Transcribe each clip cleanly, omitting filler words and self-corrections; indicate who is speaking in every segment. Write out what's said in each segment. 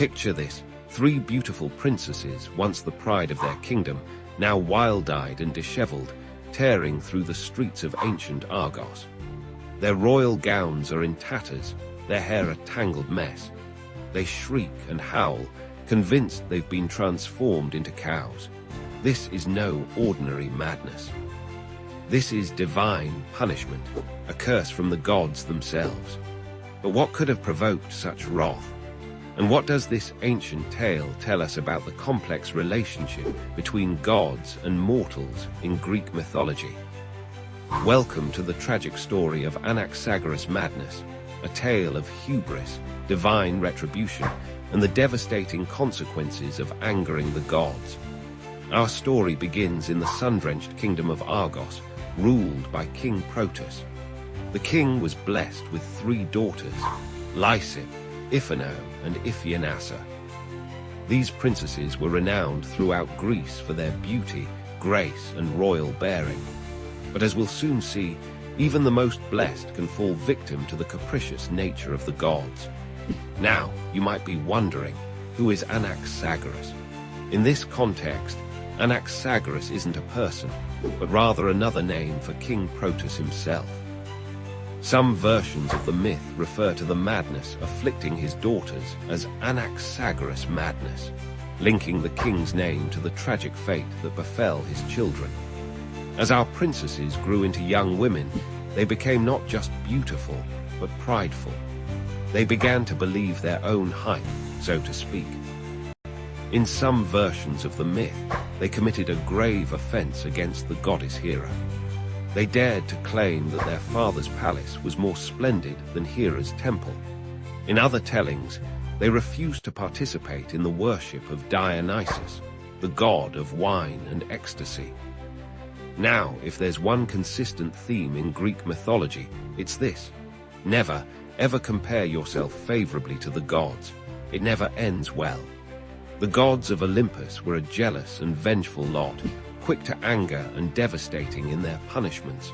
Speaker 1: Picture this: 3 beautiful princesses, once the pride of their kingdom, now wild-eyed and disheveled, tearing through the streets of ancient Argos. Their royal gowns are in tatters, their hair a tangled mess. They shriek and howl, convinced they've been transformed into cows. This is no ordinary madness. This is divine punishment, a curse from the gods themselves. But what could have provoked such wrath? And what does this ancient tale tell us about the complex relationship between gods and mortals in Greek mythology? Welcome to the tragic story of Anaxagoras' madness, a tale of hubris, divine retribution, and the devastating consequences of angering the gods. Our story begins in the sun-drenched kingdom of Argos, ruled by King Protus. The king was blessed with 3 daughters, Lysippe, Iphano, and Iphianassa. These princesses were renowned throughout Greece for their beauty, grace, and royal bearing. But as we'll soon see, even the most blessed can fall victim to the capricious nature of the gods. Now, you might be wondering, who is Anaxagoras? In this context, Anaxagoras isn't a person, but rather another name for King Protus himself. Some versions of the myth refer to the madness afflicting his daughters as Anaxagoras madness, linking the king's name to the tragic fate that befell his children. As our princesses grew into young women, they became not just beautiful, but prideful. They began to believe their own hype, so to speak. In some versions of the myth, they committed a grave offense against the goddess Hera. They dared to claim that their father's palace was more splendid than Hera's temple. In other tellings, they refused to participate in the worship of Dionysus, the god of wine and ecstasy. Now, if there's one consistent theme in Greek mythology, it's this: never, ever compare yourself favorably to the gods. It never ends well. The gods of Olympus were a jealous and vengeful lot, quick to anger and devastating in their punishments.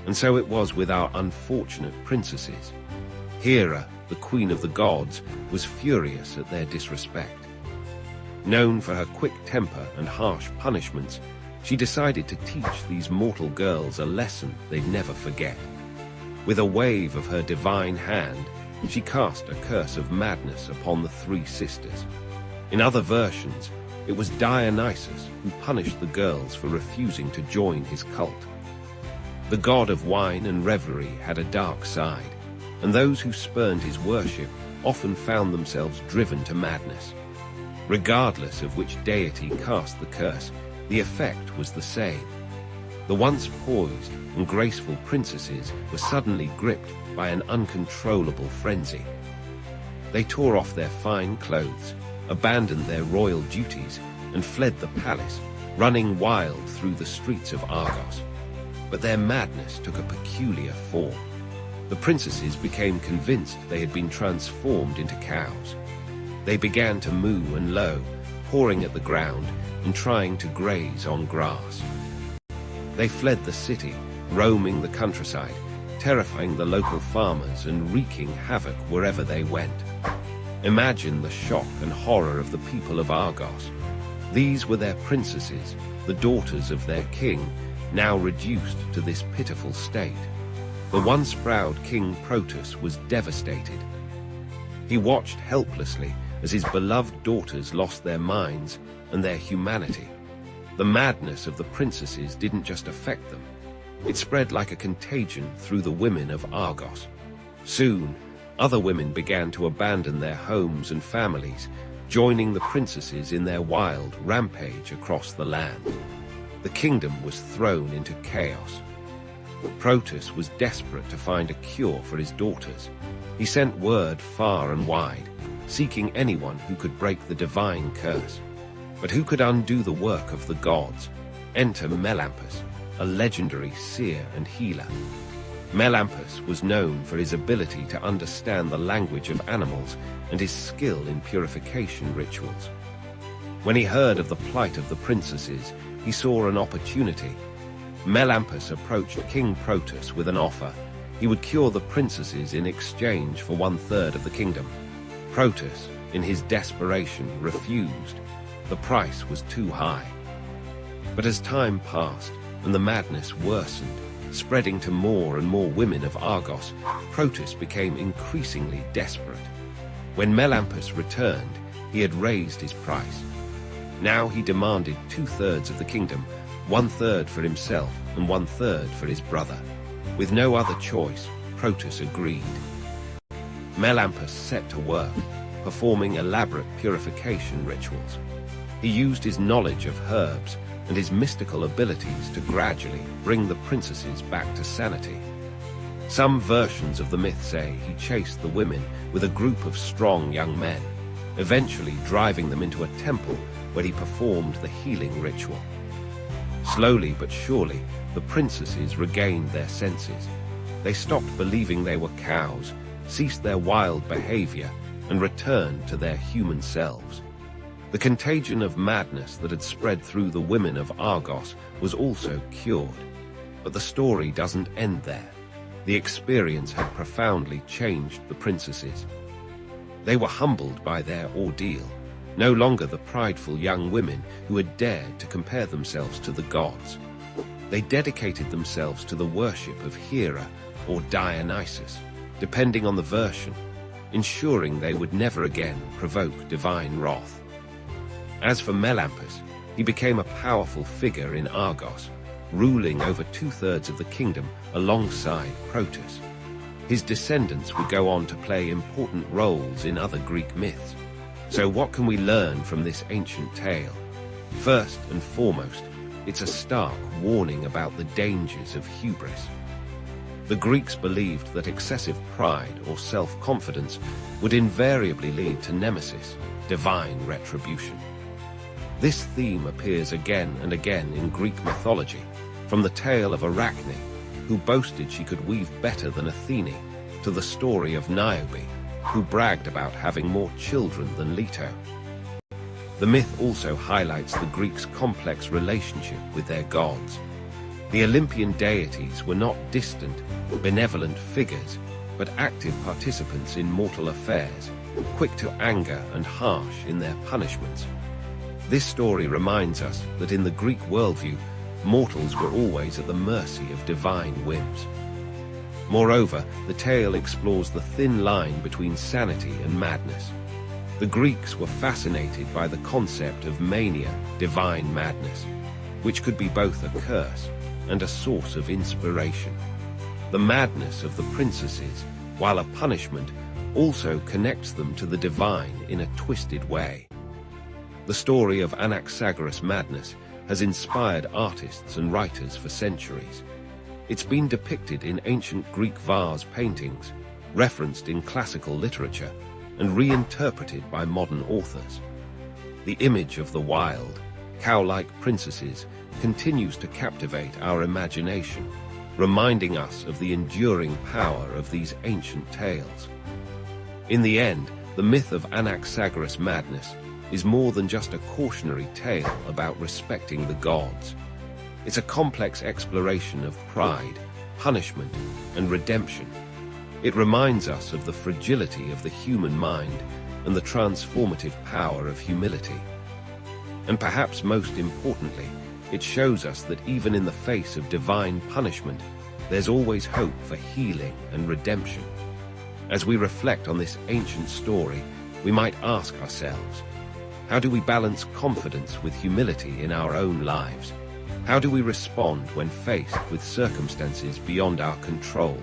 Speaker 1: And so it was with our unfortunate princesses. Hera, the queen of the gods, was furious at their disrespect. Known for her quick temper and harsh punishments, she decided to teach these mortal girls a lesson they'd never forget. With a wave of her divine hand, she cast a curse of madness upon the 3 sisters. In other versions, it was Dionysus who punished the girls for refusing to join his cult. The god of wine and revelry had a dark side, and those who spurned his worship often found themselves driven to madness. Regardless of which deity cast the curse, the effect was the same. The once poised and graceful princesses were suddenly gripped by an uncontrollable frenzy. They tore off their fine clothes, abandoned their royal duties, and fled the palace, running wild through the streets of Argos. But their madness took a peculiar form. The princesses became convinced they had been transformed into cows. They began to moo and low, pawing at the ground and trying to graze on grass. They fled the city, roaming the countryside, terrifying the local farmers and wreaking havoc wherever they went. Imagine the shock and horror of the people of Argos. These were their princesses, the daughters of their king, now reduced to this pitiful state. The once proud King Protus was devastated. He watched helplessly as his beloved daughters lost their minds and their humanity. The madness of the princesses didn't just affect them. It spread like a contagion through the women of Argos. Soon, other women began to abandon their homes and families, joining the princesses in their wild rampage across the land. The kingdom was thrown into chaos. Protus was desperate to find a cure for his daughters. He sent word far and wide, seeking anyone who could break the divine curse. But who could undo the work of the gods? Enter Melampus, a legendary seer and healer. Melampus was known for his ability to understand the language of animals and his skill in purification rituals. When he heard of the plight of the princesses, he saw an opportunity. Melampus approached King Protus with an offer. He would cure the princesses in exchange for 1/3 of the kingdom. Protus, in his desperation, refused. The price was too high. But as time passed and the madness worsened, spreading to more and more women of Argos, Protus became increasingly desperate. When Melampus returned, he had raised his price. Now he demanded 2/3 of the kingdom, 1/3 for himself and 1/3 for his brother. With no other choice, Protus agreed. Melampus set to work, performing elaborate purification rituals. He used his knowledge of herbs and his mystical abilities to gradually bring the princesses back to sanity. Some versions of the myth say he chased the women with a group of strong young men, eventually driving them into a temple where he performed the healing ritual. Slowly but surely, the princesses regained their senses. They stopped believing they were cows, ceased their wild behavior, and returned to their human selves. The contagion of madness that had spread through the women of Argos was also cured. But the story doesn't end there. The experience had profoundly changed the princesses. They were humbled by their ordeal, no longer the prideful young women who had dared to compare themselves to the gods. They dedicated themselves to the worship of Hera or Dionysus, depending on the version, ensuring they would never again provoke divine wrath. As for Melampus, he became a powerful figure in Argos, ruling over 2/3 of the kingdom alongside Protus. His descendants would go on to play important roles in other Greek myths. So what can we learn from this ancient tale? First and foremost, it's a stark warning about the dangers of hubris. The Greeks believed that excessive pride or self-confidence would invariably lead to nemesis, divine retribution. This theme appears again and again in Greek mythology, from the tale of Arachne, who boasted she could weave better than Athene, to the story of Niobe, who bragged about having more children than Leto. The myth also highlights the Greeks' complex relationship with their gods. The Olympian deities were not distant, benevolent figures, but active participants in mortal affairs, quick to anger and harsh in their punishments. This story reminds us that in the Greek worldview, mortals were always at the mercy of divine whims. Moreover, the tale explores the thin line between sanity and madness. The Greeks were fascinated by the concept of mania, divine madness, which could be both a curse and a source of inspiration. The madness of the princesses, while a punishment, also connects them to the divine in a twisted way. The story of Anaxagoras' madness has inspired artists and writers for centuries. It's been depicted in ancient Greek vase paintings, referenced in classical literature, and reinterpreted by modern authors. The image of the wild, cow-like princesses continues to captivate our imagination, reminding us of the enduring power of these ancient tales. In the end, the myth of Anaxagoras' madness is more than just a cautionary tale about respecting the gods. It's a complex exploration of pride, punishment, and redemption. It reminds us of the fragility of the human mind and the transformative power of humility. And perhaps most importantly, it shows us that even in the face of divine punishment, there's always hope for healing and redemption. As we reflect on this ancient story, we might ask ourselves, how do we balance confidence with humility in our own lives? How do we respond when faced with circumstances beyond our control?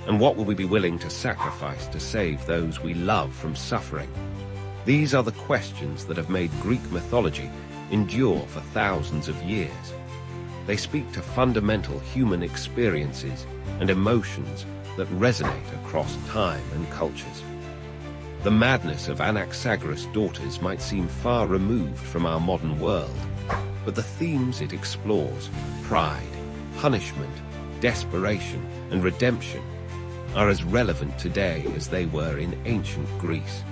Speaker 1: And what will we be willing to sacrifice to save those we love from suffering? These are the questions that have made Greek mythology endure for thousands of years. They speak to fundamental human experiences and emotions that resonate across time and cultures. The madness of Anaxagoras' daughters might seem far removed from our modern world, but the themes it explores, pride, punishment, desperation, and redemption, are as relevant today as they were in ancient Greece.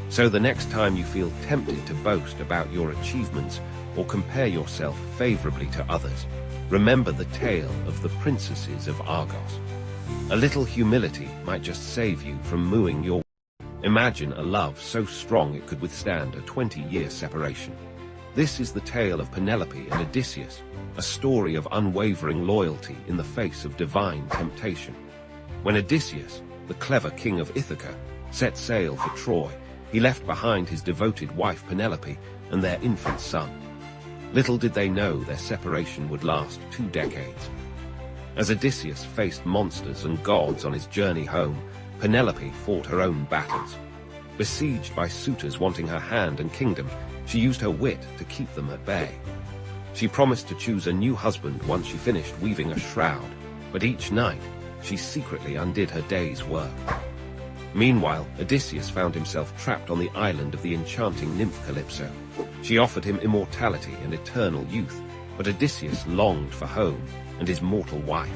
Speaker 1: So the next time you feel tempted to boast about your achievements or compare yourself favorably to others, remember the tale of the princesses of Argos. A little humility might just save you from mooing your Imagine a love so strong it could withstand a 20-year separation. This is the tale of Penelope and Odysseus, a story of unwavering loyalty in the face of divine temptation. When Odysseus, the clever king of Ithaca, set sail for Troy, he left behind his devoted wife Penelope and their infant son. Little did they know their separation would last 2 decades. As Odysseus faced monsters and gods on his journey home, Penelope fought her own battles. Besieged by suitors wanting her hand and kingdom, she used her wit to keep them at bay. She promised to choose a new husband once she finished weaving a shroud, but each night she secretly undid her day's work. Meanwhile, Odysseus found himself trapped on the island of the enchanting nymph Calypso. She offered him immortality and eternal youth, but Odysseus longed for home and his mortal wife.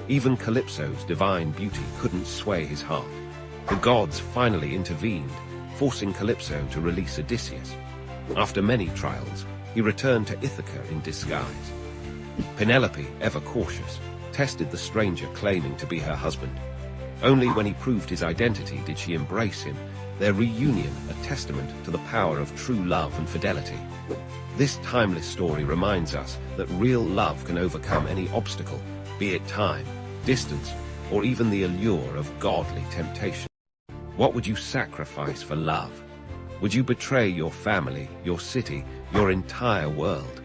Speaker 1: Even Calypso's divine beauty couldn't sway his heart. The gods finally intervened, forcing Calypso to release Odysseus. After many trials, he returned to Ithaca in disguise. Penelope, ever cautious, tested the stranger claiming to be her husband. Only when he proved his identity did she embrace him, their reunion a testament to the power of true love and fidelity. This timeless story reminds us that real love can overcome any obstacle, be it time, distance, or even the allure of godly temptation. What would you sacrifice for love? Would you betray your family, your city, your entire world?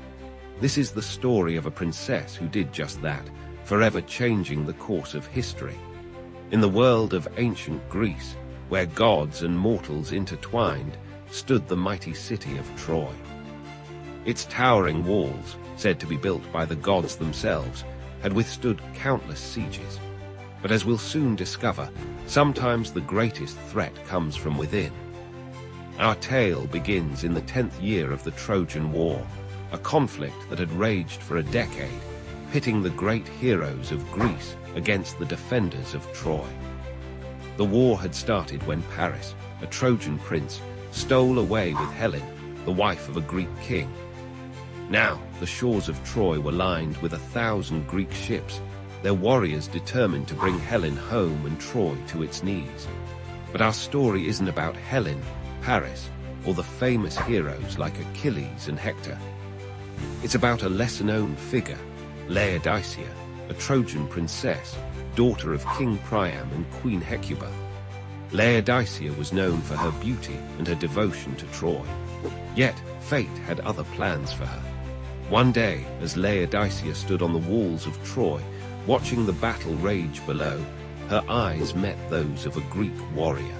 Speaker 1: This is the story of a princess who did just that, forever changing the course of history. In the world of ancient Greece, where gods and mortals intertwined, stood the mighty city of Troy. Its towering walls, said to be built by the gods themselves, had withstood countless sieges. But as we'll soon discover, sometimes the greatest threat comes from within. Our tale begins in the 10th year of the Trojan War, a conflict that had raged for a decade, pitting the great heroes of Greece against the defenders of Troy. The war had started when Paris, a Trojan prince, stole away with Helen, the wife of a Greek king. Now, the shores of Troy were lined with 1,000 Greek ships, their warriors determined to bring Helen home and Troy to its knees. But our story isn't about Helen, Paris, or the famous heroes like Achilles and Hector. It's about a lesser-known figure, Laodicea, a Trojan princess, daughter of King Priam and Queen Hecuba. Laodicea was known for her beauty and her devotion to Troy. Yet, fate had other plans for her. One day, as Laodicea stood on the walls of Troy, watching the battle rage below, her eyes met those of a Greek warrior.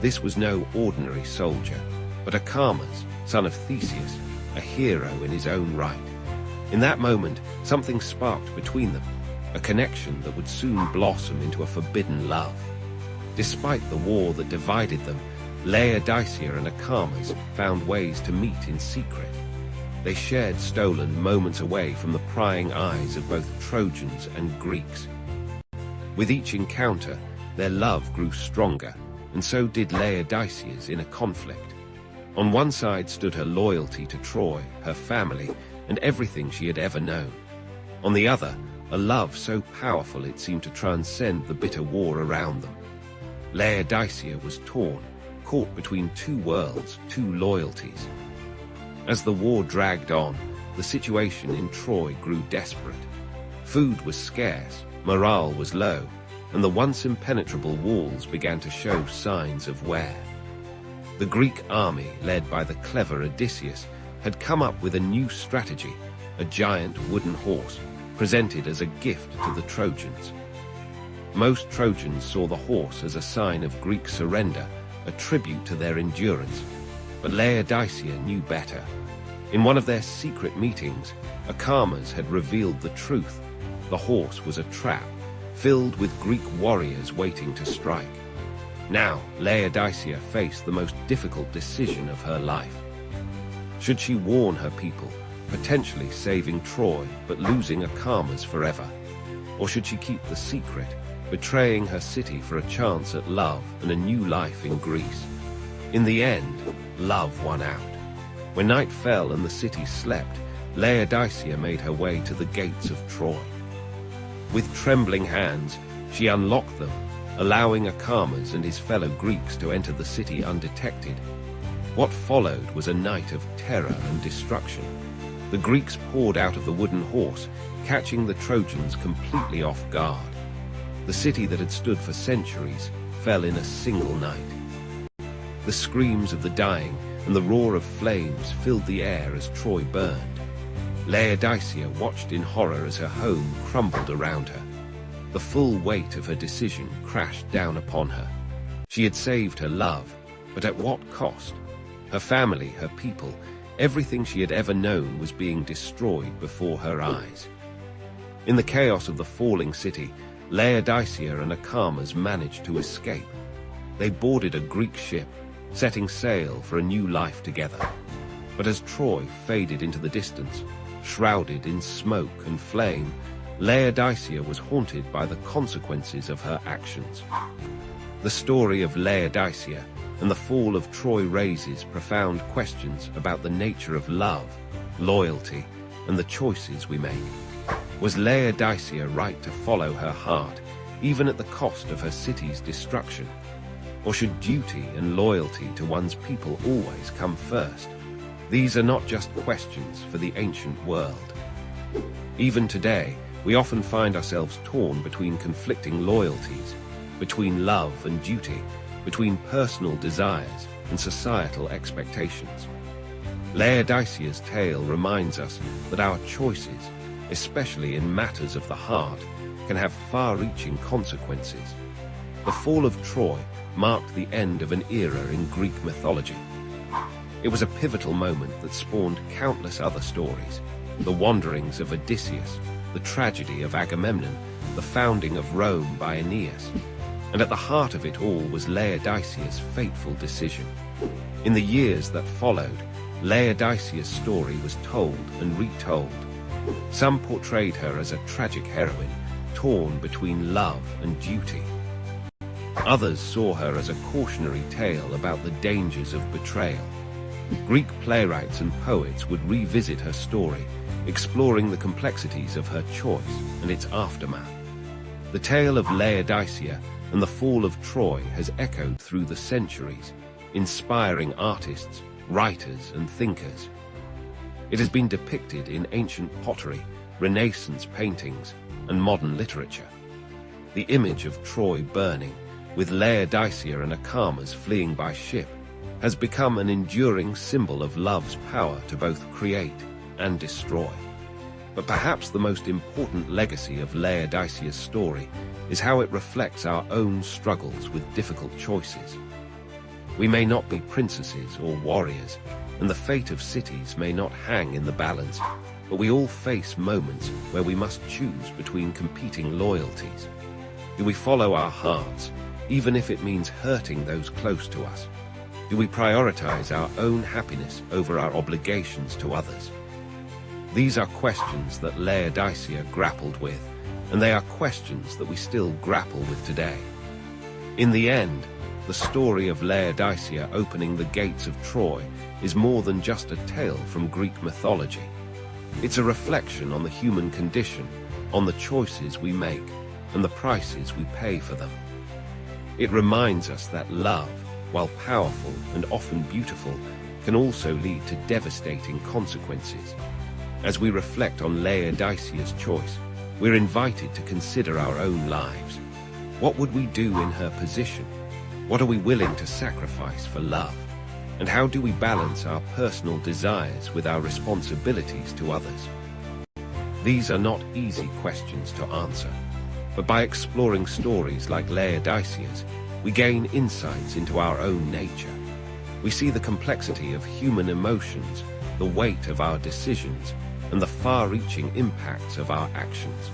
Speaker 1: This was no ordinary soldier, but Achilles, son of Theseus, a hero in his own right. In that moment, something sparked between them, a connection that would soon blossom into a forbidden love. Despite the war that divided them, Laodicea and Achilles found ways to meet in secret. They shared stolen moments away from the prying eyes of both Trojans and Greeks. With each encounter, their love grew stronger, and so did Laodicea's in a conflict. On one side stood her loyalty to Troy, her family, and everything she had ever known. On the other, a love so powerful it seemed to transcend the bitter war around them. Laodicea was torn, caught between two worlds, two loyalties. As the war dragged on, the situation in Troy grew desperate. Food was scarce, morale was low, and the once impenetrable walls began to show signs of wear. The Greek army, led by the clever Odysseus, had come up with a new strategy, a giant wooden horse, presented as a gift to the Trojans. Most Trojans saw the horse as a sign of Greek surrender, a tribute to their endurance. But Laodicea knew better. In one of their secret meetings, Achilles had revealed the truth. The horse was a trap, filled with Greek warriors waiting to strike. Now, Laodicea faced the most difficult decision of her life. Should she warn her people, potentially saving Troy but losing Achilles forever? Or should she keep the secret, betraying her city for a chance at love and a new life in Greece? In the end, love won out. When night fell and the city slept, Laodicea made her way to the gates of Troy. With trembling hands, she unlocked them, allowing Achilles and his fellow Greeks to enter the city undetected. What followed was a night of terror and destruction. The Greeks poured out of the wooden horse, catching the Trojans completely off guard. The city that had stood for centuries fell in a single night. The screams of the dying and the roar of flames filled the air as Troy burned. Laodicea watched in horror as her home crumbled around her. The full weight of her decision crashed down upon her. She had saved her love, but at what cost? Her family, her people, everything she had ever known was being destroyed before her eyes. In the chaos of the falling city, Laodicea and Achilles managed to escape. They boarded a Greek ship, setting sail for a new life together. But as Troy faded into the distance, shrouded in smoke and flame, Laodicea was haunted by the consequences of her actions. The story of Laodicea and the fall of Troy raises profound questions about the nature of love, loyalty, and the choices we make. Was Laodicea right to follow her heart, even at the cost of her city's destruction? Or should duty and loyalty to one's people always come first? These are not just questions for the ancient world. Even today, we often find ourselves torn between conflicting loyalties, between love and duty, between personal desires and societal expectations. Laodicea's tale reminds us that our choices, especially in matters of the heart, can have far-reaching consequences. The fall of Troy marked the end of an era in Greek mythology. It was a pivotal moment that spawned countless other stories: the wanderings of Odysseus, the tragedy of Agamemnon, the founding of Rome by Aeneas. And at the heart of it all was Laodicea's fateful decision. In the years that followed, Laodicea's story was told and retold. Some portrayed her as a tragic heroine, torn between love and duty. Others saw her as a cautionary tale about the dangers of betrayal. Greek playwrights and poets would revisit her story, exploring the complexities of her choice and its aftermath. The tale of Laodicea and the fall of Troy has echoed through the centuries, inspiring artists, writers, and thinkers. It has been depicted in ancient pottery, Renaissance paintings, and modern literature. The image of Troy burning, with Laodicea and Achilles fleeing by ship, has become an enduring symbol of love's power to both create and destroy. But perhaps the most important legacy of Laodicea's story is how it reflects our own struggles with difficult choices. We may not be princesses or warriors, and the fate of cities may not hang in the balance, but we all face moments where we must choose between competing loyalties. Do we follow our hearts, even if it means hurting those close to us? Do we prioritize our own happiness over our obligations to others? These are questions that Laodicea grappled with, and they are questions that we still grapple with today. In the end, the story of Laodicea opening the gates of Troy is more than just a tale from Greek mythology. It's a reflection on the human condition, on the choices we make, and the prices we pay for them. It reminds us that love, while powerful and often beautiful, can also lead to devastating consequences. As we reflect on Laodicea's choice, we're invited to consider our own lives. What would we do in her position? What are we willing to sacrifice for love? And how do we balance our personal desires with our responsibilities to others? These are not easy questions to answer, but by exploring stories like Laodicea's, we gain insights into our own nature. We see the complexity of human emotions, the weight of our decisions, and the far-reaching impacts of our actions.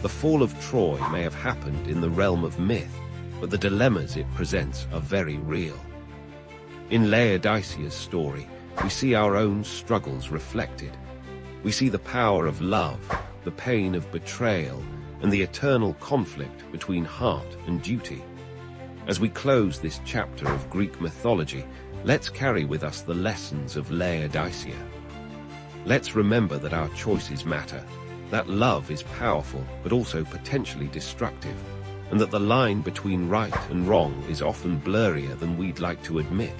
Speaker 1: The fall of Troy may have happened in the realm of myth, but the dilemmas it presents are very real. In Laodicea's story, we see our own struggles reflected. We see the power of love, the pain of betrayal, and the eternal conflict between heart and duty. As we close this chapter of Greek mythology, let's carry with us the lessons of Laodicea. Let's remember that our choices matter, that love is powerful but also potentially destructive, and that the line between right and wrong is often blurrier than we'd like to admit.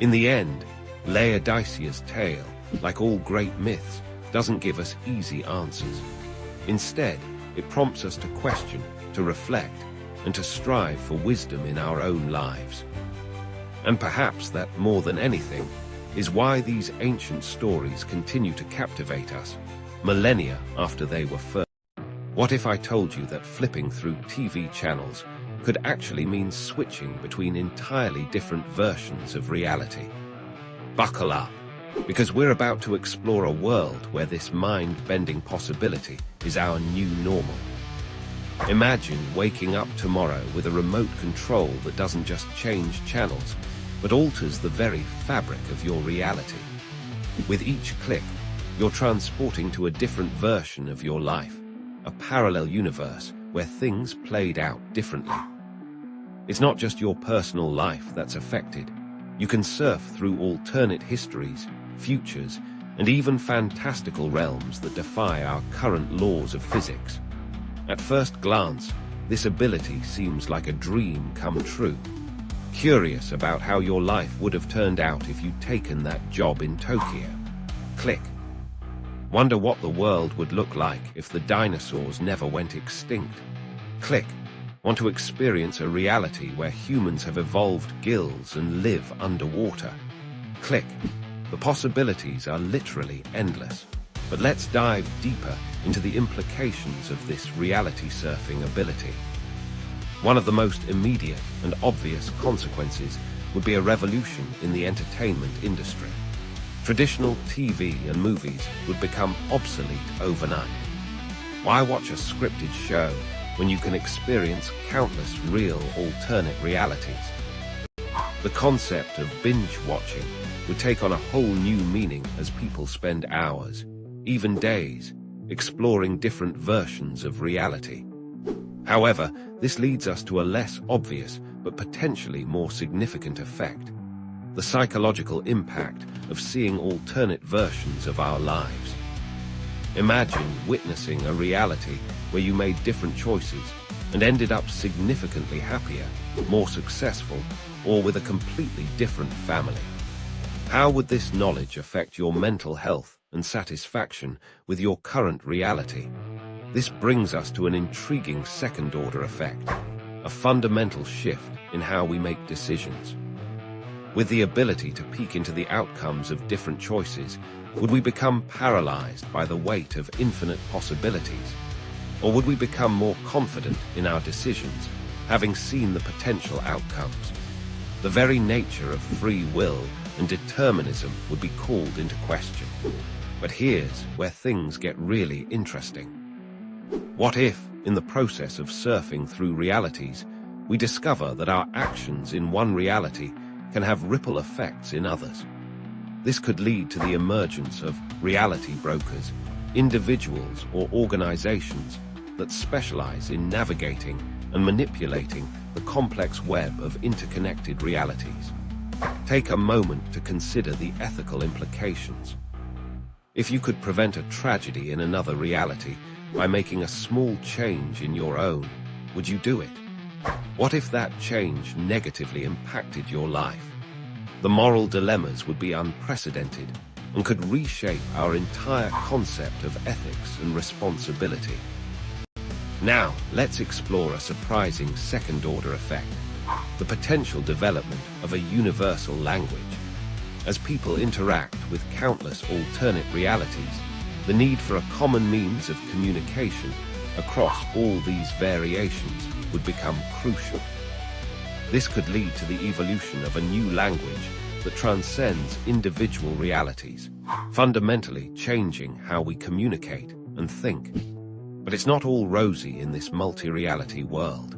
Speaker 1: In the end, Laodicea's tale, like all great myths, doesn't give us easy answers. Instead, it prompts us to question, to reflect, and to strive for wisdom in our own lives. And perhaps that, more than anything, is why these ancient stories continue to captivate us, millennia after they were first. What if I told you that flipping through TV channels could actually mean switching between entirely different versions of reality? Buckle up, because we're about to explore a world where this mind-bending possibility is our new normal. Imagine waking up tomorrow with a remote control that doesn't just change channels, but alters the very fabric of your reality. With each click, you're transporting to a different version of your life, a parallel universe where things played out differently. It's not just your personal life that's affected. You can surf through alternate histories, futures, and even fantastical realms that defy our current laws of physics. At first glance, this ability seems like a dream come true. Curious about how your life would have turned out if you'd taken that job in Tokyo? Click. Wonder what the world would look like if the dinosaurs never went extinct? Click. Want to experience a reality where humans have evolved gills and live underwater? Click. The possibilities are literally endless. But let's dive deeper into the implications of this reality surfing ability. One of the most immediate and obvious consequences would be a revolution in the entertainment industry. Traditional TV and movies would become obsolete overnight. Why watch a scripted show when you can experience countless real alternate realities? The concept of binge watching would take on a whole new meaning as people spend hours, even days, exploring different versions of reality. However, this leads us to a less obvious but potentially more significant effect: the psychological impact of seeing alternate versions of our lives. Imagine witnessing a reality where you made different choices and ended up significantly happier, more successful, or with a completely different family. How would this knowledge affect your mental health and satisfaction with your current reality? This brings us to an intriguing second-order effect, a fundamental shift in how we make decisions. With the ability to peek into the outcomes of different choices, would we become paralyzed by the weight of infinite possibilities? Or would we become more confident in our decisions, having seen the potential outcomes? The very nature of free will and determinism would be called into question. But here's where things get really interesting. What if, in the process of surfing through realities, we discover that our actions in one reality can have ripple effects in others? This could lead to the emergence of reality brokers, individuals or organizations that specialize in navigating and manipulating the complex web of interconnected realities. Take a moment to consider the ethical implications. If you could prevent a tragedy in another reality by making a small change in your own, would you do it? What if that change negatively impacted your life? The moral dilemmas would be unprecedented and could reshape our entire concept of ethics and responsibility. Now, let's explore a surprising second-order effect: the potential development of a universal language. As people interact with countless alternate realities, the need for a common means of communication across all these variations would become crucial. This could lead to the evolution of a new language that transcends individual realities, fundamentally changing how we communicate and think. But it's not all rosy in this multi-reality world.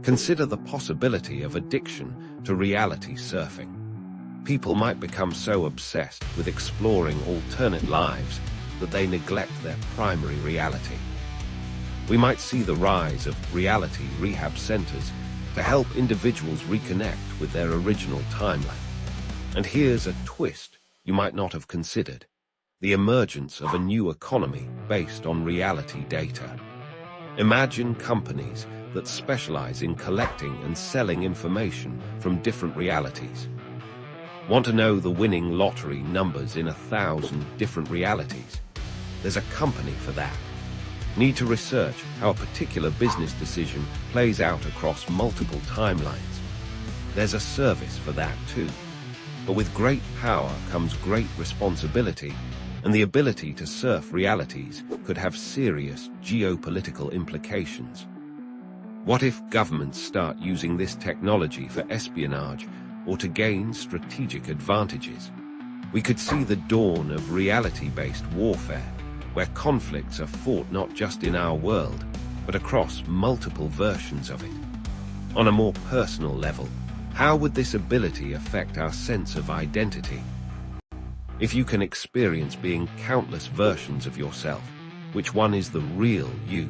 Speaker 1: Consider the possibility of addiction to reality surfing. People might become so obsessed with exploring alternate lives that they neglect their primary reality. We might see the rise of reality rehab centers to help individuals reconnect with their original timeline. And here's a twist you might not have considered: the emergence of a new economy based on reality data. Imagine companies that specialize in collecting and selling information from different realities. Want to know the winning lottery numbers in 1,000 different realities? There's a company for that. Need to research how a particular business decision plays out across multiple timelines? There's a service for that too. But with great power comes great responsibility, and the ability to surf realities could have serious geopolitical implications. What if governments start using this technology for espionage or to gain strategic advantages? We could see the dawn of reality-based warfare, where conflicts are fought not just in our world, but across multiple versions of it. On a more personal level, how would this ability affect our sense of identity? If you can experience being countless versions of yourself, which one is the real you?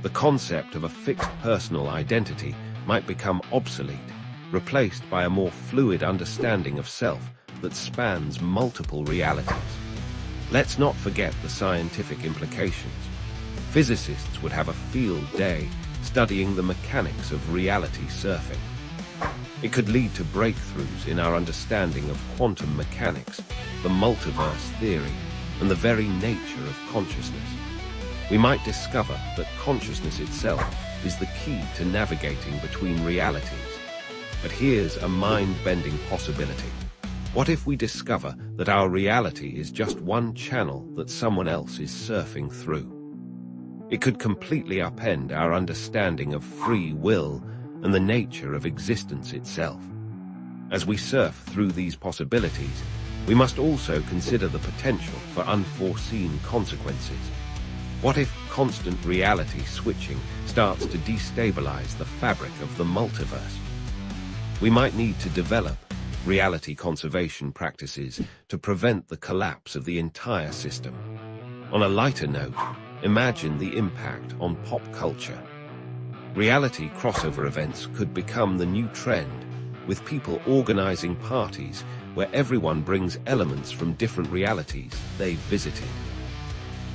Speaker 1: The concept of a fixed personal identity might become obsolete, replaced by a more fluid understanding of self that spans multiple realities. Let's not forget the scientific implications. Physicists would have a field day studying the mechanics of reality surfing. It could lead to breakthroughs in our understanding of quantum mechanics, the multiverse theory, and the very nature of consciousness. We might discover that consciousness itself is the key to navigating between realities. But here's a mind-bending possibility. What if we discover that our reality is just one channel that someone else is surfing through? It could completely upend our understanding of free will and the nature of existence itself. As we surf through these possibilities, we must also consider the potential for unforeseen consequences. What if constant reality switching starts to destabilize the fabric of the multiverse? We might need to develop reality conservation practices to prevent the collapse of the entire system. On a lighter note, imagine the impact on pop culture. Reality crossover events could become the new trend, with people organizing parties where everyone brings elements from different realities they've visited.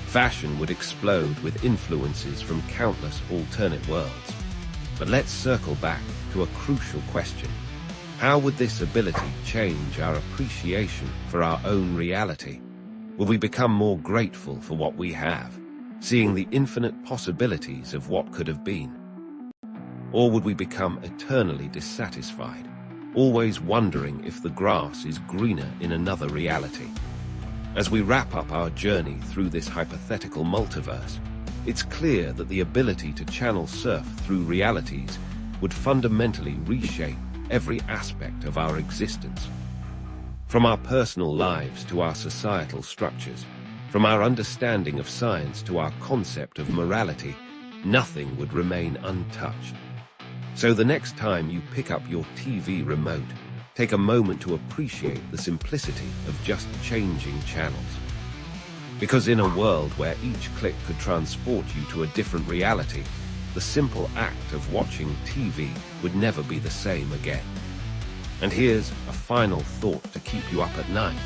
Speaker 1: Fashion would explode with influences from countless alternate worlds. But let's circle back to a crucial question. How would this ability change our appreciation for our own reality? Will we become more grateful for what we have, seeing the infinite possibilities of what could have been? Or would we become eternally dissatisfied, always wondering if the grass is greener in another reality? As we wrap up our journey through this hypothetical multiverse, it's clear that the ability to channel surf through realities would fundamentally reshape every aspect of our existence. From our personal lives to our societal structures, from our understanding of science to our concept of morality, nothing would remain untouched. So the next time you pick up your TV remote, take a moment to appreciate the simplicity of just changing channels. Because in a world where each click could transport you to a different reality, the simple act of watching TV would never be the same again. And here's a final thought to keep you up at night.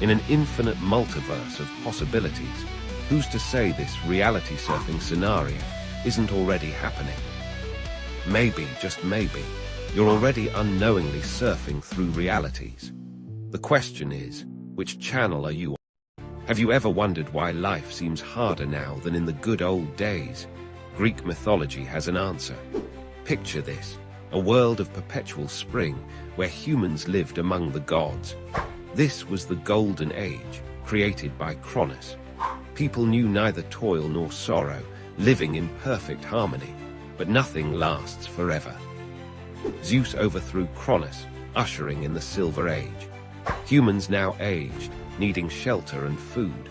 Speaker 1: In an infinite multiverse of possibilities, who's to say this reality surfing scenario isn't already happening? Maybe, just maybe, you're already unknowingly surfing through realities. The question is, which channel are you on? Have you ever wondered why life seems harder now than in the good old days? Greek mythology has an answer. Picture this, a world of perpetual spring where humans lived among the gods. This was the golden age, created by Cronus. People knew neither toil nor sorrow, living in perfect harmony, but nothing lasts forever. Zeus overthrew Cronus, ushering in the Silver Age. Humans now aged, needing shelter and food.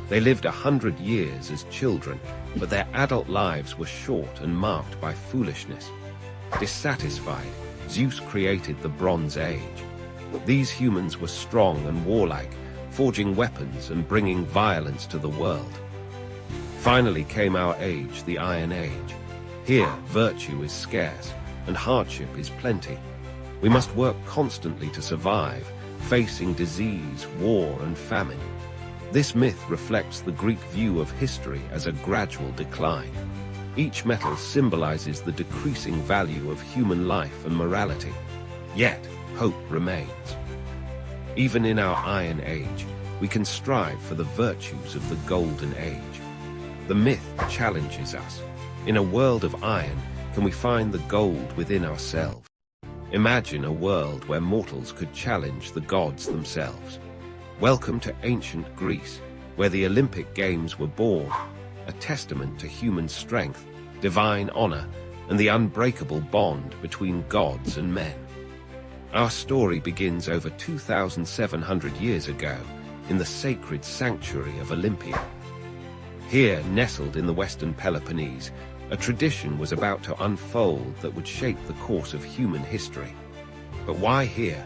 Speaker 1: They lived 100 years as children, but their adult lives were short and marked by foolishness. Dissatisfied, Zeus created the Bronze Age. These humans were strong and warlike, forging weapons and bringing violence to the world. Finally came our age, the Iron Age. Here, virtue is scarce, and hardship is plenty. We must work constantly to survive, facing disease, war, and famine. This myth reflects the Greek view of history as a gradual decline. Each metal symbolizes the decreasing value of human life and morality. Yet, hope remains. Even in our Iron Age, we can strive for the virtues of the Golden Age. The myth challenges us. In a world of iron, can we find the gold within ourselves? Imagine a world where mortals could challenge the gods themselves. Welcome to ancient Greece, where the Olympic Games were born, a testament to human strength, divine honor, and the unbreakable bond between gods and men. Our story begins over 2,700 years ago in the sacred sanctuary of Olympia. Here, nestled in the western Peloponnese, a tradition was about to unfold that would shape the course of human history. But why here?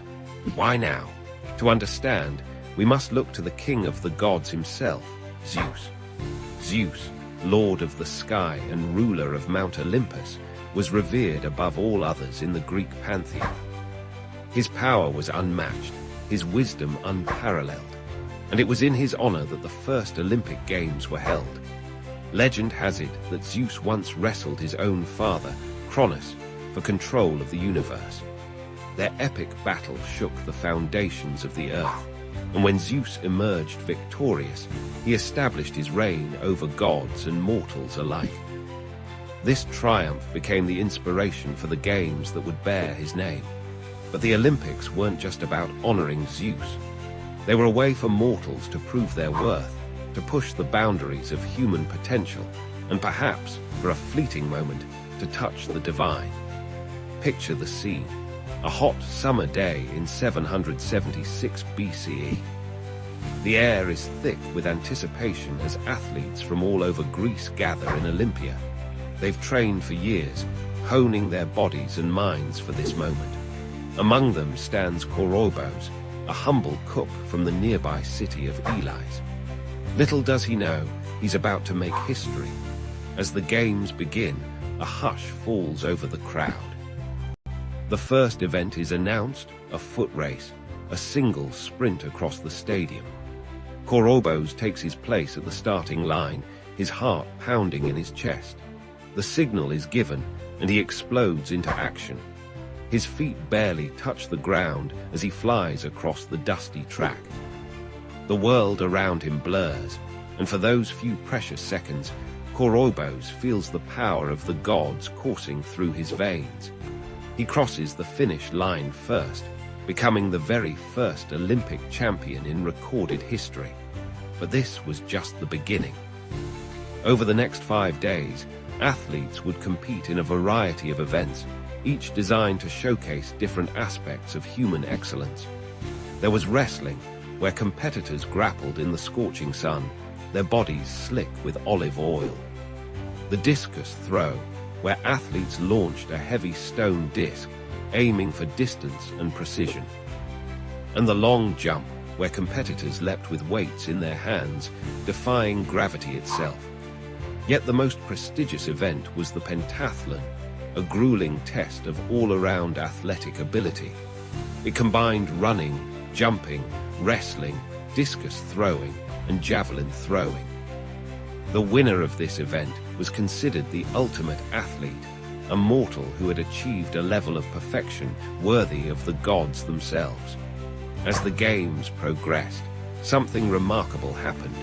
Speaker 1: Why now? To understand, we must look to the king of the gods himself, Zeus. Zeus, lord of the sky and ruler of Mount Olympus, was revered above all others in the Greek pantheon. His power was unmatched, his wisdom unparalleled, and it was in his honor that the first Olympic Games were held. Legend has it that Zeus once wrestled his own father, Cronus, for control of the universe. Their epic battle shook the foundations of the earth, and when Zeus emerged victorious, he established his reign over gods and mortals alike. This triumph became the inspiration for the games that would bear his name. But the Olympics weren't just about honoring Zeus. They were a way for mortals to prove their worth, to push the boundaries of human potential, and perhaps, for a fleeting moment, to touch the divine. Picture the scene. A hot summer day in 776 BCE. The air is thick with anticipation as athletes from all over Greece gather in Olympia. They've trained for years, honing their bodies and minds for this moment. Among them stands Korobos, a humble cook from the nearby city of Elis. Little does he know, he's about to make history. As the games begin, a hush falls over the crowd. The first event is announced, a foot race, a single sprint across the stadium. Korobos takes his place at the starting line, his heart pounding in his chest. The signal is given, and he explodes into action. His feet barely touch the ground as he flies across the dusty track. The world around him blurs, and for those few precious seconds, Korobos feels the power of the gods coursing through his veins. He crosses the finish line first, becoming the very first Olympic champion in recorded history. But this was just the beginning. Over the next 5 days, athletes would compete in a variety of events, each designed to showcase different aspects of human excellence. There was wrestling, where competitors grappled in the scorching sun, their bodies slick with olive oil. The discus throw, where athletes launched a heavy stone disc, aiming for distance and precision. And the long jump, where competitors leapt with weights in their hands, defying gravity itself. Yet the most prestigious event was the pentathlon, a grueling test of all-around athletic ability. It combined running, jumping, wrestling, discus throwing, and javelin throwing. The winner of this event was considered the ultimate athlete, a mortal who had achieved a level of perfection worthy of the gods themselves. As the games progressed, something remarkable happened.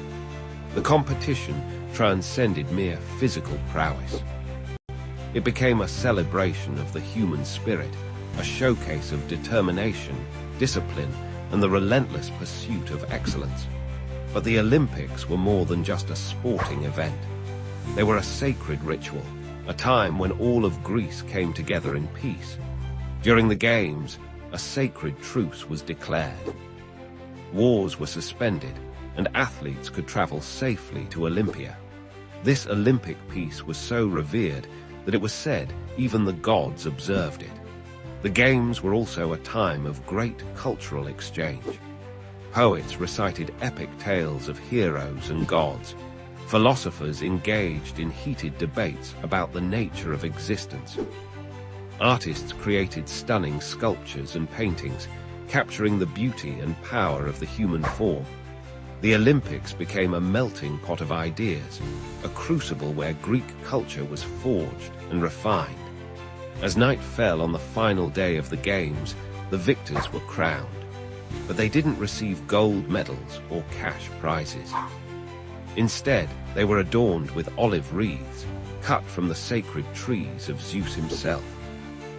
Speaker 1: The competition transcended mere physical prowess. It became a celebration of the human spirit, a showcase of determination, discipline, and the relentless pursuit of excellence. But the Olympics were more than just a sporting event. They were a sacred ritual, a time when all of Greece came together in peace. During the Games, a sacred truce was declared. Wars were suspended, and athletes could travel safely to Olympia. This Olympic peace was so revered that it was said even the gods observed it. The Games were also a time of great cultural exchange. Poets recited epic tales of heroes and gods. Philosophers engaged in heated debates about the nature of existence. Artists created stunning sculptures and paintings, capturing the beauty and power of the human form. The Olympics became a melting pot of ideas, a crucible where Greek culture was forged and refined. As night fell on the final day of the Games, the victors were crowned. But they didn't receive gold medals or cash prizes. Instead, they were adorned with olive wreaths, cut from the sacred trees of Zeus himself.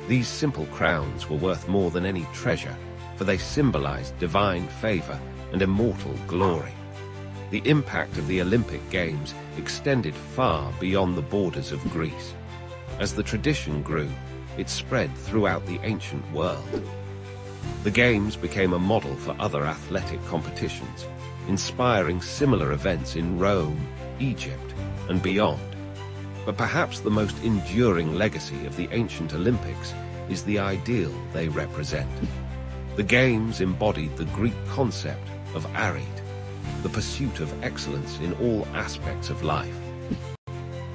Speaker 1: These simple crowns were worth more than any treasure, for they symbolized divine favor and immortal glory. The impact of the Olympic Games extended far beyond the borders of Greece. As the tradition grew, it spread throughout the ancient world. The Games became a model for other athletic competitions, inspiring similar events in Rome, Egypt, and beyond. But perhaps the most enduring legacy of the ancient Olympics is the ideal they represent. The Games embodied the Greek concept of arete, the pursuit of excellence in all aspects of life.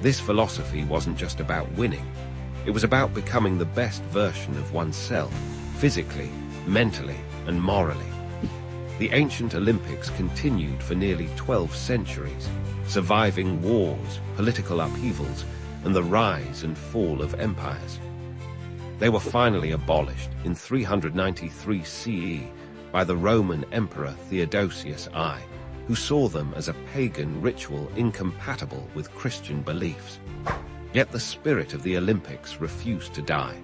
Speaker 1: This philosophy wasn't just about winning, it was about becoming the best version of oneself, physically, mentally, and morally. The ancient Olympics continued for nearly 12 centuries, surviving wars, political upheavals, and the rise and fall of empires. They were finally abolished in 393 CE by the Roman Emperor Theodosius I, who saw them as a pagan ritual incompatible with Christian beliefs. Yet the spirit of the Olympics refused to die.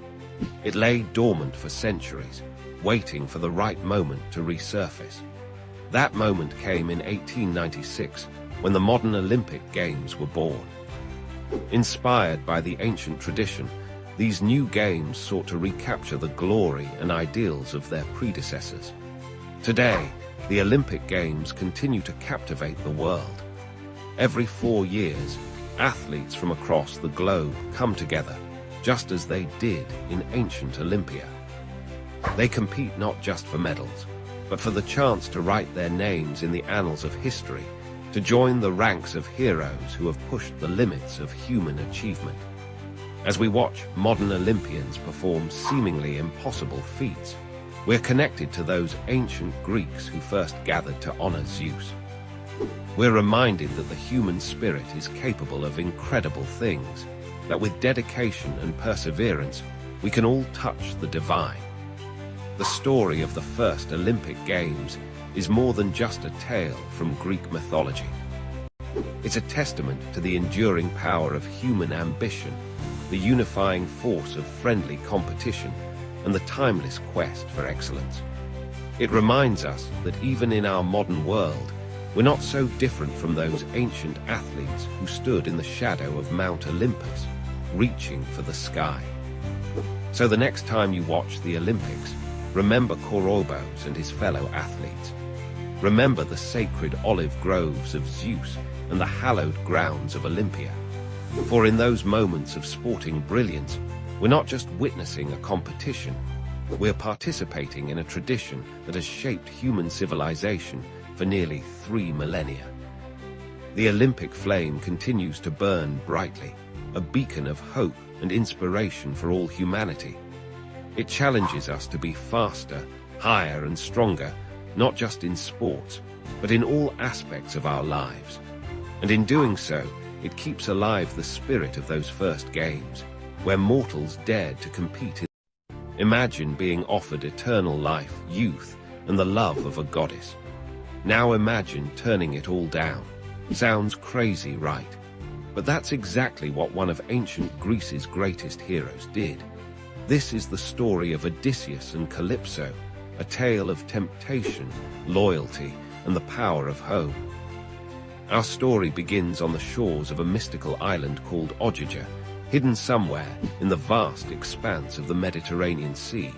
Speaker 1: It lay dormant for centuries, waiting for the right moment to resurface. That moment came in 1896, when the modern Olympic Games were born. Inspired by the ancient tradition, these new games sought to recapture the glory and ideals of their predecessors. Today, the Olympic Games continue to captivate the world. Every 4 years, athletes from across the globe come together, just as they did in ancient Olympia. They compete not just for medals, but for the chance to write their names in the annals of history, to join the ranks of heroes who have pushed the limits of human achievement. As we watch modern Olympians perform seemingly impossible feats, we're connected to those ancient Greeks who first gathered to honor Zeus. We're reminded that the human spirit is capable of incredible things, that with dedication and perseverance, we can all touch the divine. The story of the first Olympic Games is more than just a tale from Greek mythology. It's a testament to the enduring power of human ambition, the unifying force of friendly competition, and the timeless quest for excellence. It reminds us that even in our modern world, we're not so different from those ancient athletes who stood in the shadow of Mount Olympus, reaching for the sky. So the next time you watch the Olympics, remember Korobos and his fellow athletes. Remember the sacred olive groves of Zeus and the hallowed grounds of Olympia. For in those moments of sporting brilliance, we're not just witnessing a competition, we're participating in a tradition that has shaped human civilization for nearly 3 millennia. The Olympic flame continues to burn brightly, a beacon of hope and inspiration for all humanity. It challenges us to be faster, higher, and stronger, not just in sports, but in all aspects of our lives. And in doing so, it keeps alive the spirit of those first games, where mortals dared to compete in. Imagine being offered eternal life, youth, and the love of a goddess. Now imagine turning it all down. Sounds crazy, right? But that's exactly what one of ancient Greece's greatest heroes did. This is the story of Odysseus and Calypso, a tale of temptation, loyalty, and the power of home. Our story begins on the shores of a mystical island called Ogygia, hidden somewhere in the vast expanse of the Mediterranean Sea.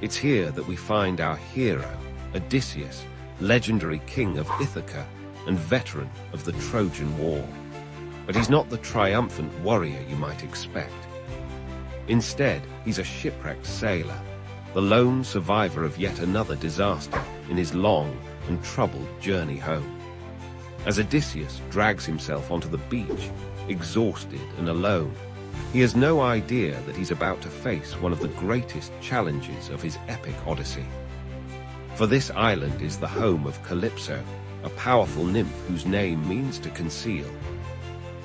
Speaker 1: It's here that we find our hero, Odysseus, legendary king of Ithaca and veteran of the Trojan War. But he's not the triumphant warrior you might expect. Instead, he's a shipwrecked sailor, the lone survivor of yet another disaster in his long and troubled journey home. As Odysseus drags himself onto the beach, exhausted and alone, he has no idea that he's about to face one of the greatest challenges of his epic odyssey. For this island is the home of Calypso, a powerful nymph whose name means to conceal.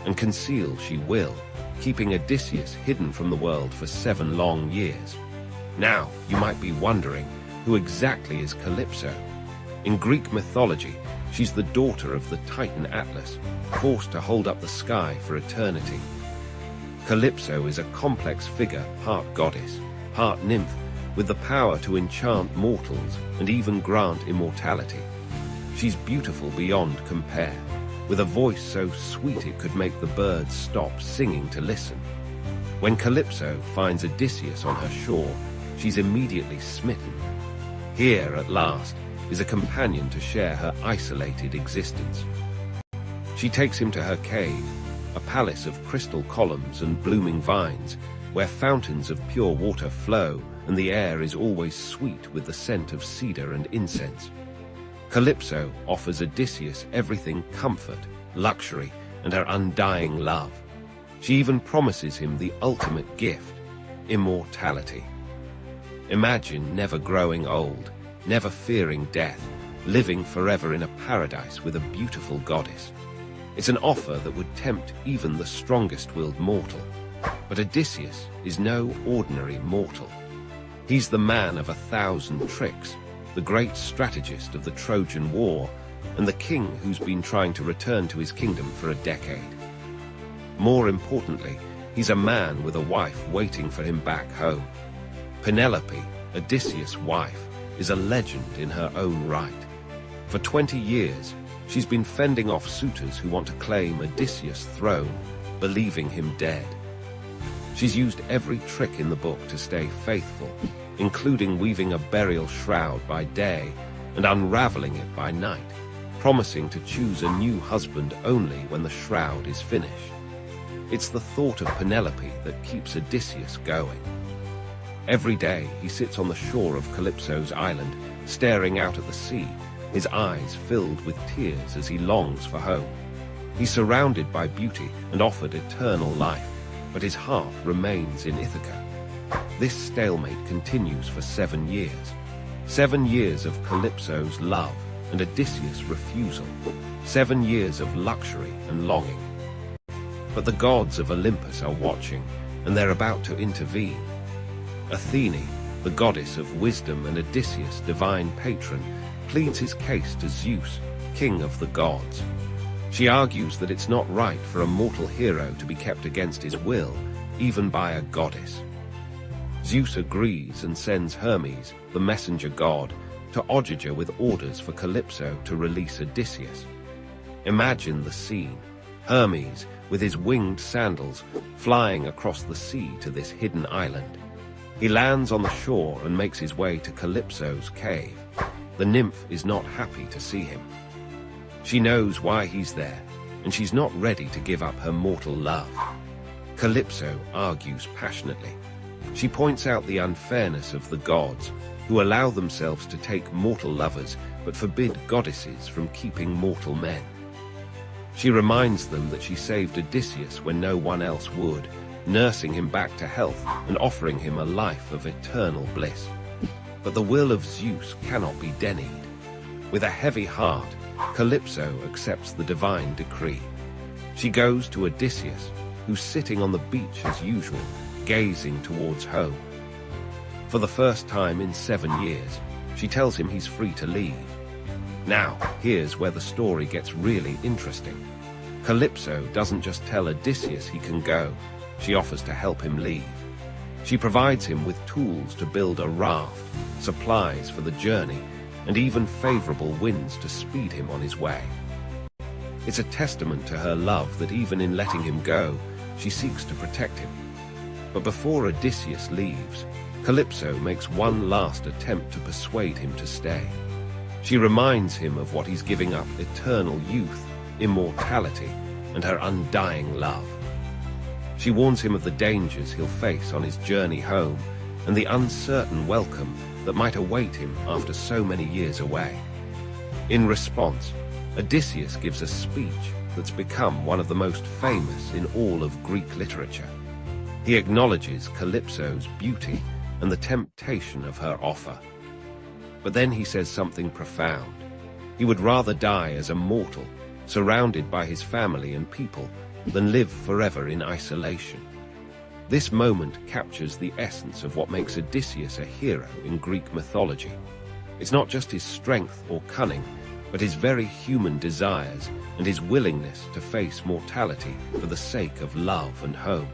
Speaker 1: And conceal she will, keeping Odysseus hidden from the world for 7 long years. Now, you might be wondering, who exactly is Calypso? In Greek mythology, she's the daughter of the Titan Atlas, forced to hold up the sky for eternity. Calypso is a complex figure, part goddess, part nymph, with the power to enchant mortals and even grant immortality. She's beautiful beyond compare, with a voice so sweet it could make the birds stop singing to listen. When Calypso finds Odysseus on her shore, she's immediately smitten. Here, at last, is a companion to share her isolated existence. She takes him to her cave, a palace of crystal columns and blooming vines, where fountains of pure water flow and the air is always sweet with the scent of cedar and incense. Calypso offers Odysseus everything: comfort, luxury, and her undying love. She even promises him the ultimate gift: immortality. Imagine never growing old, never fearing death, living forever in a paradise with a beautiful goddess. It's an offer that would tempt even the strongest-willed mortal. But Odysseus is no ordinary mortal. He's the man of 1,000 tricks, the great strategist of the Trojan War, and the king who's been trying to return to his kingdom for a decade. More importantly, he's a man with a wife waiting for him back home. Penelope, Odysseus' wife, is a legend in her own right. For 20 years, she's been fending off suitors who want to claim Odysseus' throne, believing him dead. She's used every trick in the book to stay faithful, including weaving a burial shroud by day and unraveling it by night, promising to choose a new husband only when the shroud is finished. It's the thought of Penelope that keeps Odysseus going. Every day he sits on the shore of Calypso's island, staring out at the sea, his eyes filled with tears as he longs for home. He's surrounded by beauty and offered eternal life, but his heart remains in Ithaca. This stalemate continues for 7 years. 7 years of Calypso's love and Odysseus' refusal. 7 years of luxury and longing. But the gods of Olympus are watching, and they're about to intervene. Athene, the goddess of wisdom and Odysseus' divine patron, pleads his case to Zeus, king of the gods. She argues that it's not right for a mortal hero to be kept against his will, even by a goddess. Zeus agrees and sends Hermes, the messenger god, to Ogygia with orders for Calypso to release Odysseus. Imagine the scene: Hermes, with his winged sandals, flying across the sea to this hidden island. He lands on the shore and makes his way to Calypso's cave. The nymph is not happy to see him. She knows why he's there, and she's not ready to give up her mortal love. Calypso argues passionately. She points out the unfairness of the gods, who allow themselves to take mortal lovers but forbid goddesses from keeping mortal men. She reminds them that she saved Odysseus when no one else would, nursing him back to health and offering him a life of eternal bliss. But the will of Zeus cannot be denied. With a heavy heart, Calypso accepts the divine decree. She goes to Odysseus, who's sitting on the beach as usual, gazing towards home. For the first time in 7 years, she tells him he's free to leave. Now, here's where the story gets really interesting. Calypso doesn't just tell Odysseus he can go, she offers to help him leave. She provides him with tools to build a raft, supplies for the journey, and even favorable winds to speed him on his way. It's a testament to her love that even in letting him go, she seeks to protect him. But before Odysseus leaves, Calypso makes one last attempt to persuade him to stay. She reminds him of what he's giving up: eternal youth, immortality, and her undying love. She warns him of the dangers he'll face on his journey home and the uncertain welcome that might await him after so many years away. In response, Odysseus gives a speech that's become one of the most famous in all of Greek literature. He acknowledges Calypso's beauty and the temptation of her offer. But then he says something profound. He would rather die as a mortal, surrounded by his family and people, than live forever in isolation. This moment captures the essence of what makes Odysseus a hero in Greek mythology. It's not just his strength or cunning, but his very human desires and his willingness to face mortality for the sake of love and home.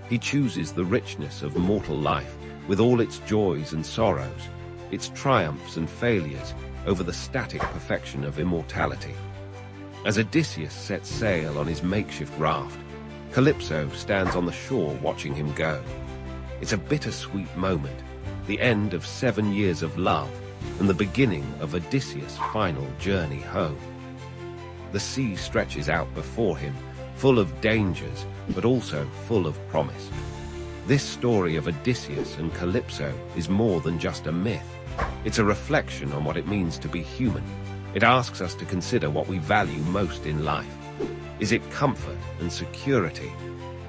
Speaker 1: He chooses the richness of mortal life with all its joys and sorrows, its triumphs and failures, over the static perfection of immortality. As Odysseus sets sail on his makeshift raft, Calypso stands on the shore watching him go. It's a bittersweet moment, the end of 7 years of love and the beginning of Odysseus' final journey home. The sea stretches out before him, full of dangers, but also full of promise. This story of Odysseus and Calypso is more than just a myth. It's a reflection on what it means to be human. It asks us to consider what we value most in life. Is it comfort and security?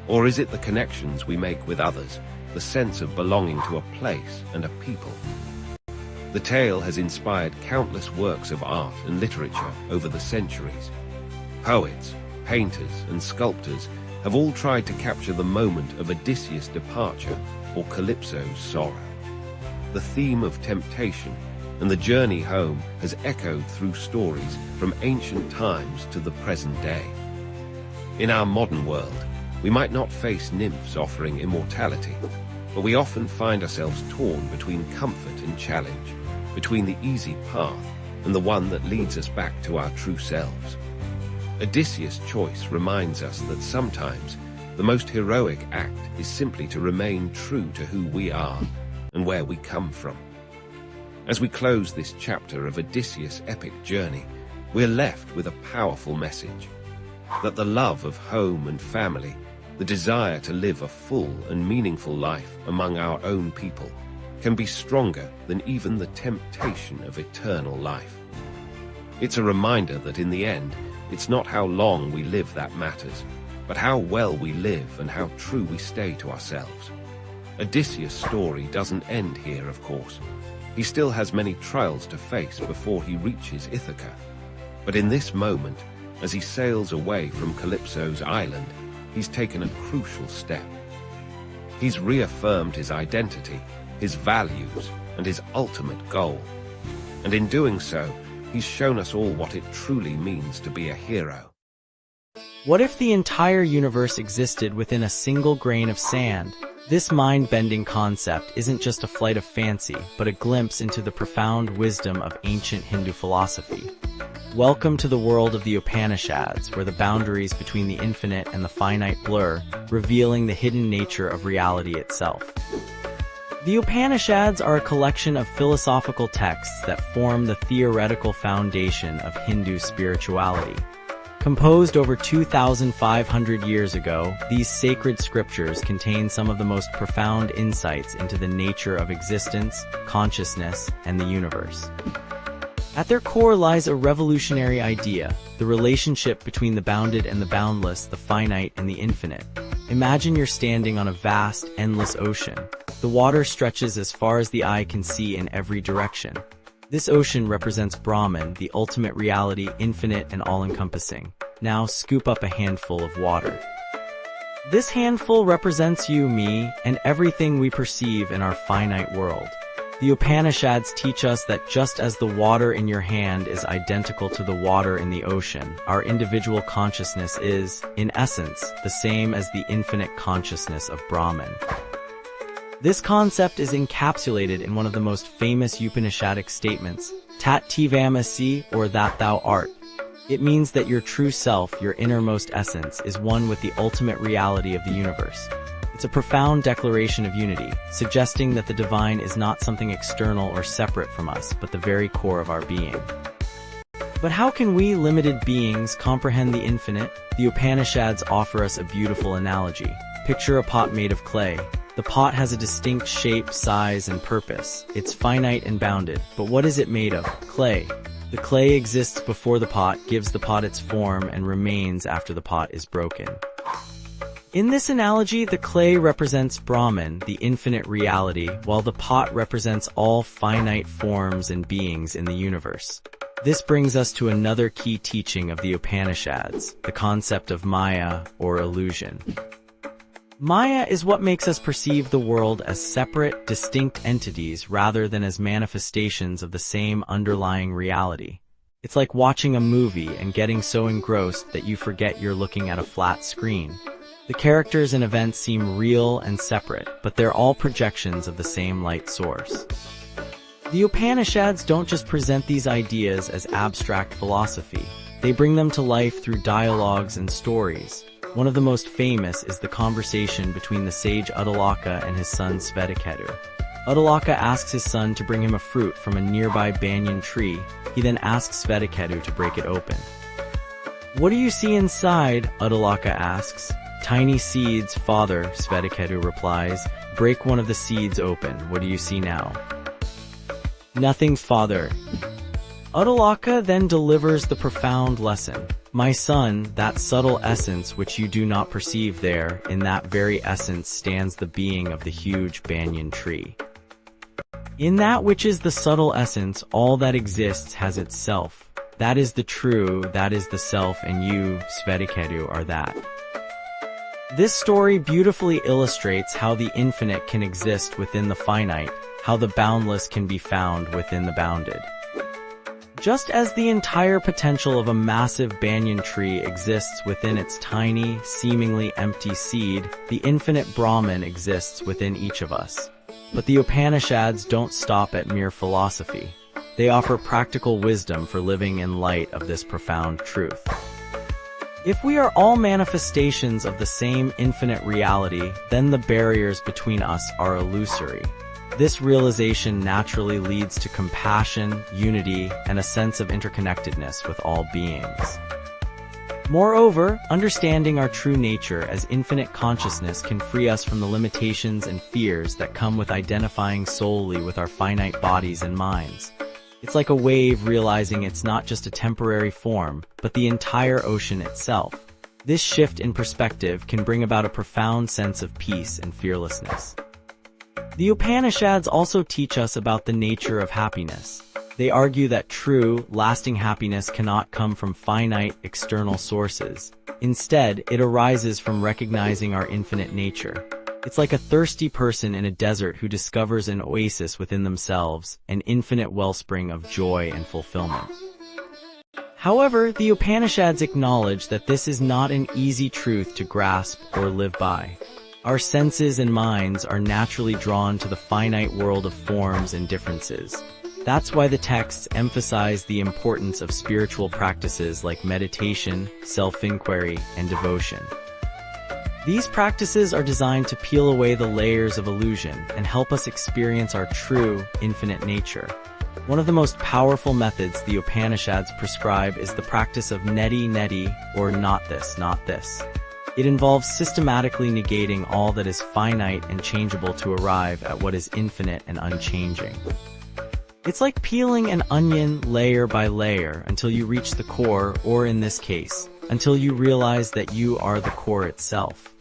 Speaker 1: Or is it the connections we make with others, the sense of belonging to a place and a people? The tale has inspired countless works of art and literature over the centuries. Poets, painters, and sculptors have all tried to capture the moment of Odysseus' departure or Calypso's sorrow. The theme of temptation and the journey home has echoed through stories from ancient times to the present day. In our modern world, we might not face nymphs offering immortality, but we often find ourselves torn between comfort and challenge, between the easy path and the one that leads us back to our true selves. Odysseus' choice reminds us that sometimes the most heroic act is simply to remain true to who we are and where we come from. As we close this chapter of Odysseus' epic journey, we're left with a powerful message: that the love of home and family, the desire to live a full and meaningful life among our own people, can be stronger than even the temptation of eternal life. It's a reminder that in the end, it's not how long we live that matters, but how well we live and how true we stay to ourselves. Odysseus' story doesn't end here, of course. He still has many trials to face before he reaches Ithaca. But in this moment, as he sails away from Calypso's island, he's taken a crucial step. He's reaffirmed his identity, his values, and his ultimate goal. And in doing so, he's shown us all what it truly means to be a hero.
Speaker 2: What if the entire universe existed within a single grain of sand? This mind-bending concept isn't just a flight of fancy, but a glimpse into the profound wisdom of ancient Hindu philosophy. Welcome to the world of the Upanishads, where the boundaries between the infinite and the finite blur, revealing the hidden nature of reality itself. The Upanishads are a collection of philosophical texts that form the theoretical foundation of Hindu spirituality. Composed over 2,500 years ago, these sacred scriptures contain some of the most profound insights into the nature of existence, consciousness, and the universe. At their core lies a revolutionary idea: the relationship between the bounded and the boundless, the finite and the infinite. Imagine you're standing on a vast, endless ocean. The water stretches as far as the eye can see in every direction. This ocean represents Brahman, the ultimate reality, infinite and all-encompassing. Now scoop up a handful of water. This handful represents you, me, and everything we perceive in our finite world. The Upanishads teach us that just as the water in your hand is identical to the water in the ocean, our individual consciousness is, in essence, the same as the infinite consciousness of Brahman. This concept is encapsulated in one of the most famous Upanishadic statements, Tat Tvamasi, or that thou art. It means that your true self, your innermost essence, is one with the ultimate reality of the universe. It's a profound declaration of unity, suggesting that the divine is not something external or separate from us, but the very core of our being. But how can we, limited beings, comprehend the infinite? The Upanishads offer us a beautiful analogy. Picture a pot made of clay. The pot has a distinct shape, size, and purpose. It's finite and bounded, but what is it made of? Clay. The clay exists before the pot, gives the pot its form, and remains after the pot is broken. In this analogy, the clay represents Brahman, the infinite reality, while the pot represents all finite forms and beings in the universe. This brings us to another key teaching of the Upanishads, the concept of Maya, or illusion. Maya is what makes us perceive the world as separate, distinct entities rather than as manifestations of the same underlying reality. It's like watching a movie and getting so engrossed that you forget you're looking at a flat screen. The characters and events seem real and separate, but they're all projections of the same light source. The Upanishads don't just present these ideas as abstract philosophy. They bring them to life through dialogues and stories. One of the most famous is the conversation between the sage Uddalaka and his son Svetaketu. Uddalaka asks his son to bring him a fruit from a nearby banyan tree. He then asks Svetaketu to break it open. "What do you see inside?" Uddalaka asks. "Tiny seeds, father," Svetaketu replies. "Break one of the seeds open. What do you see now?" "Nothing, father." Uddalaka then delivers the profound lesson. "My son, that subtle essence which you do not perceive there, in that very essence stands the being of the huge banyan tree. In that which is the subtle essence, all that exists has its self. That is the true, that is the self, and you, Svetaketu, are that." This story beautifully illustrates how the infinite can exist within the finite, how the boundless can be found within the bounded. Just as the entire potential of a massive banyan tree exists within its tiny, seemingly empty seed, the infinite Brahman exists within each of us. But the Upanishads don't stop at mere philosophy. They offer practical wisdom for living in light of this profound truth. If we are all manifestations of the same infinite reality, then the barriers between us are illusory. This realization naturally leads to compassion, unity, and a sense of interconnectedness with all beings. Moreover, understanding our true nature as infinite consciousness can free us from the limitations and fears that come with identifying solely with our finite bodies and minds. It's like a wave realizing it's not just a temporary form, but the entire ocean itself. This shift in perspective can bring about a profound sense of peace and fearlessness. The Upanishads also teach us about the nature of happiness. They argue that true, lasting happiness cannot come from finite, external sources. Instead, it arises from recognizing our infinite nature. It's like a thirsty person in a desert who discovers an oasis within themselves, an infinite wellspring of joy and fulfillment. However, the Upanishads acknowledge that this is not an easy truth to grasp or live by. Our senses and minds are naturally drawn to the finite world of forms and differences. That's why the texts emphasize the importance of spiritual practices like meditation, self-inquiry, and devotion. These practices are designed to peel away the layers of illusion and help us experience our true, infinite nature. One of the most powerful methods the Upanishads prescribe is the practice of neti, or not this, not this. It involves systematically negating all that is finite and changeable to arrive at what is infinite and unchanging. It's like peeling an onion layer by layer until you reach the core, or in this case, until you realize that you are the core itself.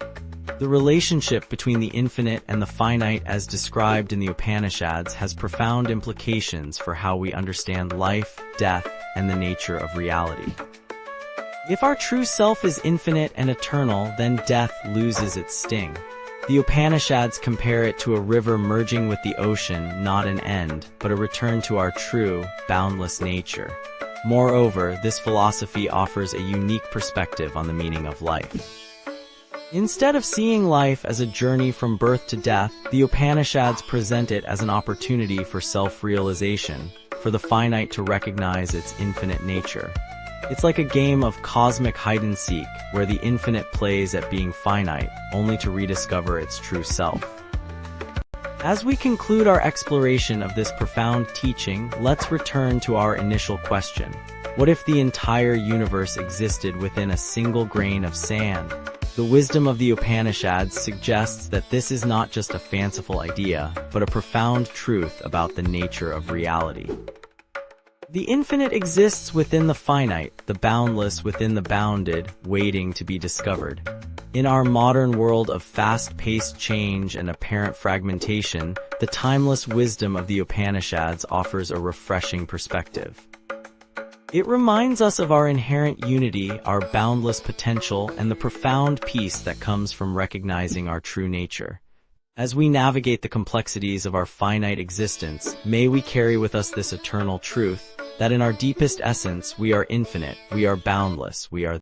Speaker 2: The relationship between the infinite and the finite as described in the Upanishads has profound implications for how we understand life, death, and the nature of reality. If our true self is infinite and eternal, then death loses its sting. The Upanishads compare it to a river merging with the ocean, not an end, but a return to our true, boundless nature. Moreover, this philosophy offers a unique perspective on the meaning of life. Instead of seeing life as a journey from birth to death, the Upanishads present it as an opportunity for self-realization, for the finite to recognize its infinite nature. It's like a game of cosmic hide-and-seek, where the infinite plays at being finite, only to rediscover its true self. As we conclude our exploration of this profound teaching, let's return to our initial question. What if the entire universe existed within a single grain of sand? The wisdom of the Upanishads suggests that this is not just a fanciful idea, but a profound truth about the nature of reality. The infinite exists within the finite, the boundless within the bounded, waiting to be discovered. In our modern world of fast-paced change and apparent fragmentation, the timeless wisdom of the Upanishads offers a refreshing perspective. It reminds us of our inherent unity, our boundless potential, and the profound peace that comes from recognizing our true nature. As we navigate the complexities of our finite existence, may we carry with us this eternal truth, that in our deepest essence we are infinite, we are boundless, we are